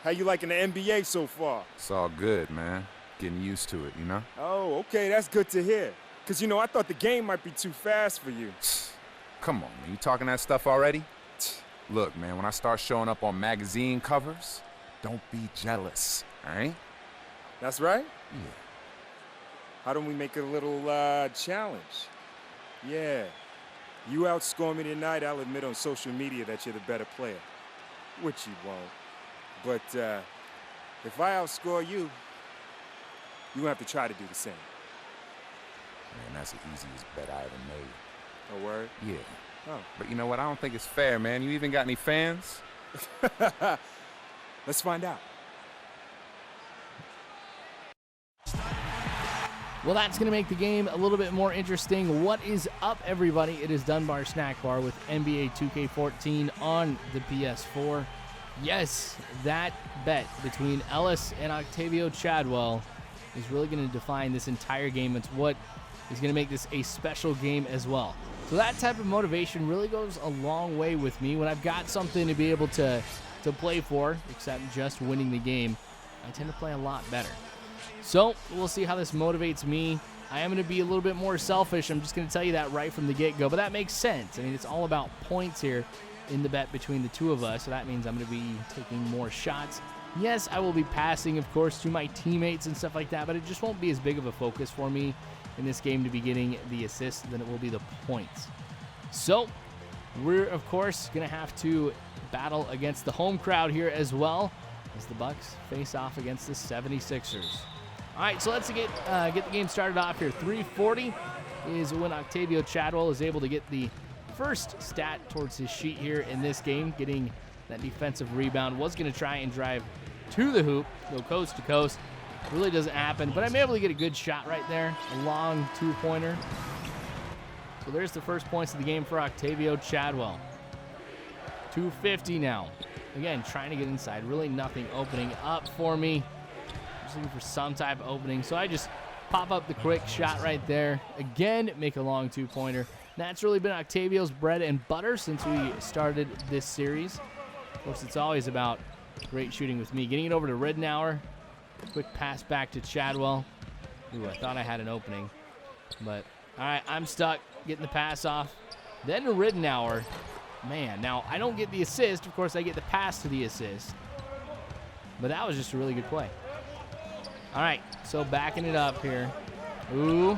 How you liking the NBA so far? It's all good, man. Getting used to it, you know? Oh, okay, that's good to hear. Because, I thought the game might be too fast for you. Come on, man. You talking that stuff already? Look, man, when I start showing up on magazine covers, don't be jealous, all right? That's right? Yeah. How don't we make it a little challenge? Yeah. You outscore me tonight, I'll admit on social media that you're the better player. Which you won't. But if I outscore you, you have to try to do the same. Man, that's the easiest bet I ever made. A word? Yeah. Oh. But you know what? I don't think it's fair, man. You even got any fans? Let's find out. Well, that's going to make the game a little bit more interesting. What is up, everybody? It is Dunbar Snackbar with NBA 2K14 on the PS4. Yes, that bet between Ellis and Octavio Chadwell is really going to define this entire game. It's what is going to make this a special game as well. So that type of motivation really goes a long way with me. When I've got something to be able to play for, except just winning the game, I tend to play a lot better. So we'll see how this motivates me. I am going to be a little bit more selfish. I'm just going to tell you that right from the get-go, but that makes sense. I mean, it's all about points here in the bet between the two of us, so that means I'm going to be taking more shots. Yes, I will be passing, of course, to my teammates and stuff like that, but it just won't be as big of a focus for me in this game to be getting the assists than it will be the points. So we're, of course, going to have to battle against the home crowd here as well as the Bucks face off against the 76ers. All right, so let's get the game started off here. 3:40 is when Octavio Chadwell is able to get the first stat towards his sheet here in this game, getting that defensive rebound. Was going to try and drive to the hoop, go coast to coast. Really doesn't happen, but I'm able to get a good shot right there, a long two-pointer. So there's the first points of the game for Octavio Chadwell. 2:50 now. Again, trying to get inside. Really nothing opening up for me. Just looking for some type of opening. So I just pop up the quick shot right there. Again, make a long two-pointer. That's really been Octavio's bread and butter since we started this series. Of course, it's always about great shooting with me. Getting it over to Ridnour. Quick pass back to Chadwell. Ooh, I thought I had an opening. But, all right, I'm stuck. Getting the pass off. Then to Ridnour. Man, now I don't get the assist. Of course, I get the pass to the assist. But that was just a really good play. All right, so backing it up here. Ooh.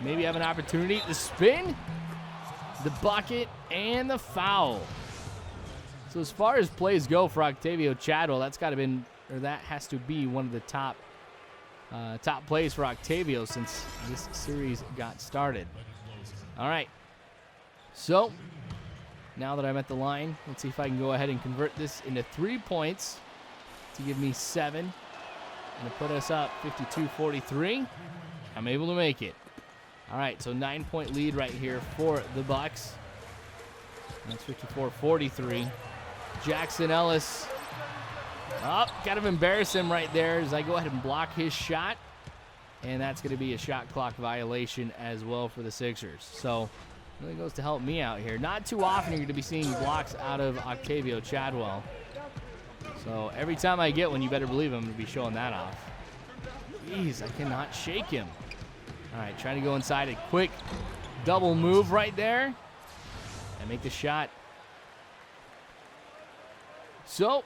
Maybe have an opportunity. The spin, the bucket, and the foul. So as far as plays go for Octavio Chadwell, that has to be one of the top plays for Octavio since this series got started. All right. So now that I'm at the line, let's see if I can go ahead and convert this into 3 points to give me 7 and to put us up 52-43. I'm able to make it. All right, so 9-point lead right here for the Bucks. That's 54-43. Jackson Ellis. Oh, kind of embarrass him right there as I go ahead and block his shot. And that's going to be a shot clock violation as well for the Sixers. So really goes to help me out here. Not too often you're going to be seeing blocks out of Octavio Chadwell. So every time I get one, you better believe I'm going to be showing that off. Jeez, I cannot shake him. All right, trying to go inside a quick double move right there and make the shot. So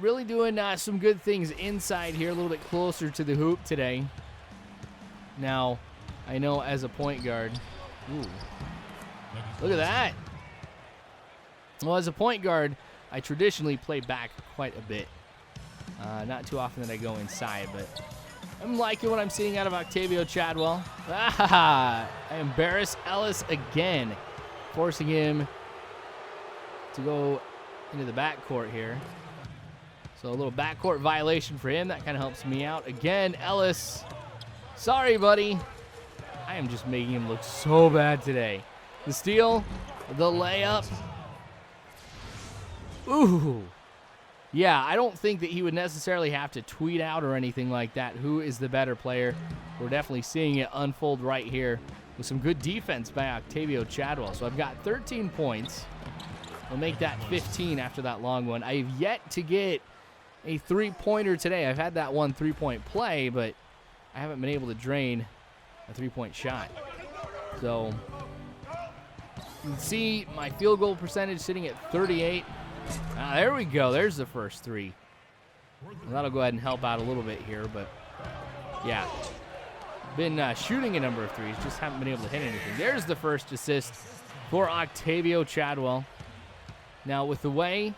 really doing some good things inside here, a little bit closer to the hoop today. Now, I know as a point guard, ooh, look at that. Well, as a point guard, I traditionally play back quite a bit. Not too often that I go inside, but I'm liking what I'm seeing out of Octavio Chadwell. I embarrass Ellis again, forcing him to go into the backcourt here. So a little backcourt violation for him. That kind of helps me out. Again, Ellis. Sorry, buddy. I am just making him look so bad today. The steal, the layup. Ooh. Yeah, I don't think that he would necessarily have to tweet out or anything like that who is the better player. We're definitely seeing it unfold right here with some good defense by Octavio Chadwell. So I've got 13 points. We'll make that 15 after that long one. I have yet to get a three-pointer today. I've had that one three-point play, but I haven't been able to drain a three-point shot. So you can see my field goal percentage sitting at 38. There we go. There's the first three. Well, that'll go ahead and help out a little bit here, but yeah. Been shooting a number of threes, just haven't been able to hit anything. There's the first assist for Octavio Chadwell. Now, with the way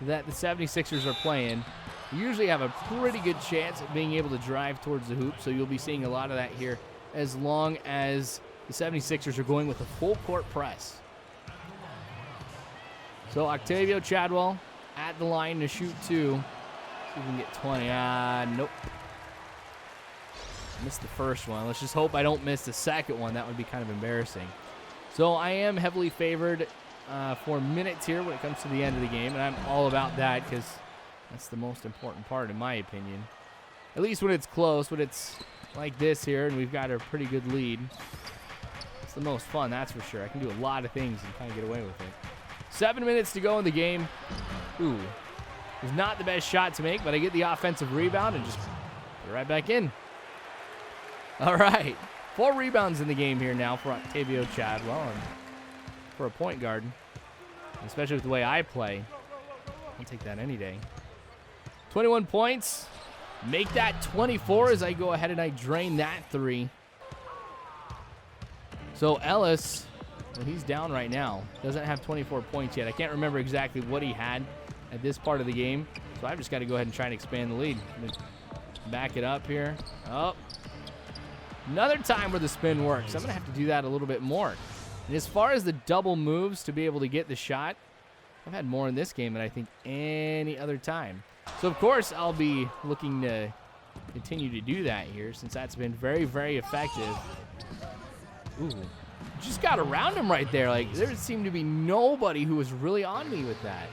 that the 76ers are playing, you usually have a pretty good chance of being able to drive towards the hoop, so you'll be seeing a lot of that here as long as the 76ers are going with a full court press. So Octavio Chadwell at the line to shoot 2. See if we can get 20. Nope. Missed the first one. Let's just hope I don't miss the second one. That would be kind of embarrassing. So I am heavily favored for minutes here when it comes to the end of the game, and I'm all about that because that's the most important part in my opinion. At least when it's close, when it's like this here and we've got a pretty good lead. It's the most fun, that's for sure. I can do a lot of things and kind of get away with it. 7 minutes to go in the game. Ooh, it was not the best shot to make, but I get the offensive rebound and just put it right back in. All right, 4 rebounds in the game here now for Octavio Chadwell, and for a point guard, especially with the way I play, I'll take that any day. 21 points, make that 24 as I go ahead and I drain that 3. So Ellis, well, he's down right now, doesn't have 24 points yet. I can't remember exactly what he had at this part of the game, so I've just got to go ahead and try and expand the lead. Back it up here. Oh, another time where the spin works. I'm going to have to do that a little bit more. And as far as the double moves to be able to get the shot, I've had more in this game than I think any other time. So, of course, I'll be looking to continue to do that here since that's been very, very effective. Ooh, just got around him right there. Like, there seemed to be nobody who was really on me with that.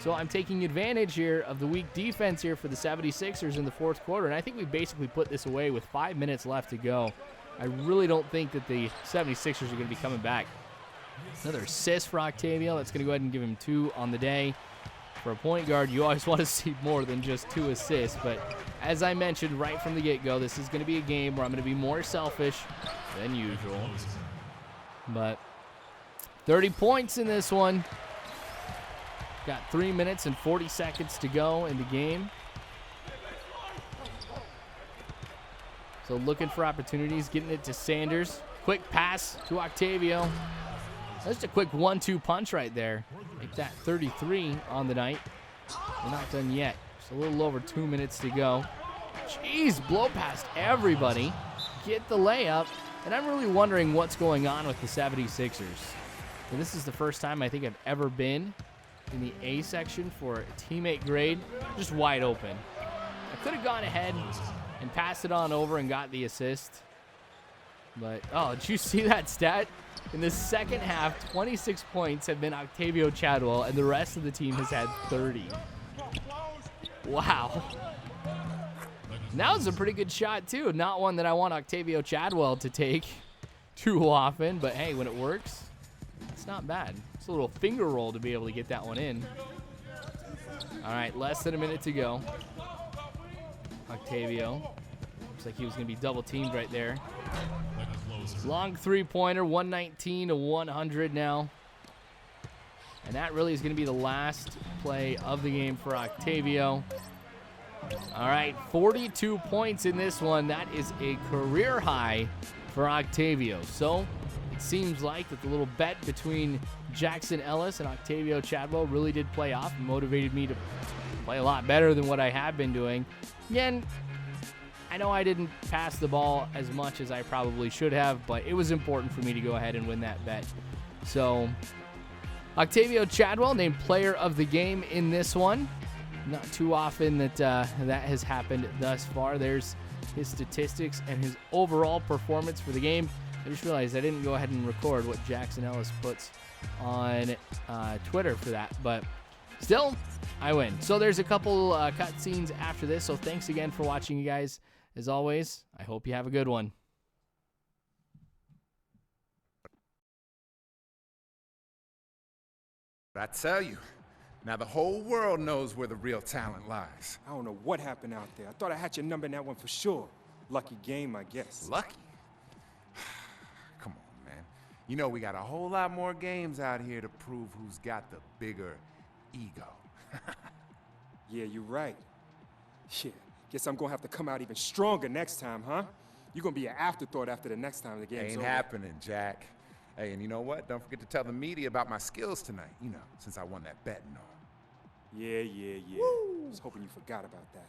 So I'm taking advantage here of the weak defense here for the 76ers in the fourth quarter, and I think we basically put this away with 5 minutes left to go. I really don't think that the 76ers are going to be coming back. Another assist for Octavio. That's going to go ahead and give him 2 on the day. For a point guard, you always want to see more than just 2 assists, but as I mentioned right from the get-go, this is going to be a game where I'm going to be more selfish than usual. But 30 points in this one. Got 3 minutes and 40 seconds to go in the game. So looking for opportunities, getting it to Sanders. Quick pass to Octavio. Just a quick 1-2 punch right there. Make that 33 on the night. We're not done yet. Just a little over 2 minutes to go. Jeez, blow past everybody. Get the layup. And I'm really wondering what's going on with the 76ers. And this is the first time I think I've ever been in the A section for a teammate grade. Just wide open. I could have gone ahead and passed it on over and got the assist. But, oh, did you see that stat? In the second half, 26 points have been Octavio Chadwell, and the rest of the team has had 30. Wow. And that was a pretty good shot, too. Not one that I want Octavio Chadwell to take too often, but hey, when it works, it's not bad. It's a little finger roll to be able to get that one in. All right, less than a minute to go. Octavio. Looks like he was going to be double teamed right there. Long three-pointer, 119 to 100 now. And that really is going to be the last play of the game for Octavio. All right, 42 points in this one. That is a career high for Octavio. So it seems like that the little bet between Jackson Ellis and Octavio Chadwell really did play off and motivated me to play a lot better than what I have been doing. Again, I know I didn't pass the ball as much as I probably should have, but it was important for me to go ahead and win that bet. So Octavio Chadwell named player of the game in this one. Not too often that that has happened thus far. There's his statistics and his overall performance for the game. I just realized I didn't go ahead and record what Jackson Ellis puts on Twitter for that, but still, I win. So there's a couple cutscenes after this, so thanks again for watching, you guys. As always, I hope you have a good one. But I tell you, now the whole world knows where the real talent lies. I don't know what happened out there. I thought I had your number in that one for sure. Lucky game, I guess. Lucky? Come on, man. You know we got a whole lot more games out here to prove who's got the bigger ego. Yeah, you're right. Shit, guess I'm gonna have to come out even stronger next time, huh? You're gonna be an afterthought after the next time the game's over. Ain't happening, Jack. Hey, and you know what? Don't forget to tell the media about my skills tonight, since I won that bet and all. Yeah. Woo! I was hoping you forgot about that.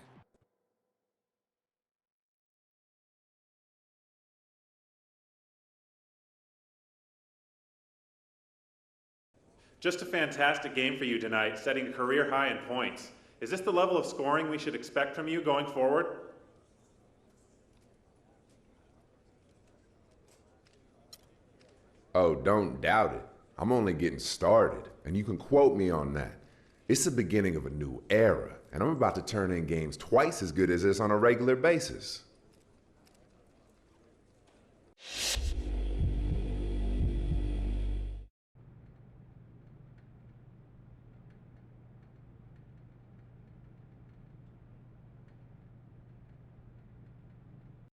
Just a fantastic game for you tonight, setting a career high in points. Is this the level of scoring we should expect from you going forward? Oh, don't doubt it. I'm only getting started, and you can quote me on that. It's the beginning of a new era, and I'm about to turn in games twice as good as this on a regular basis.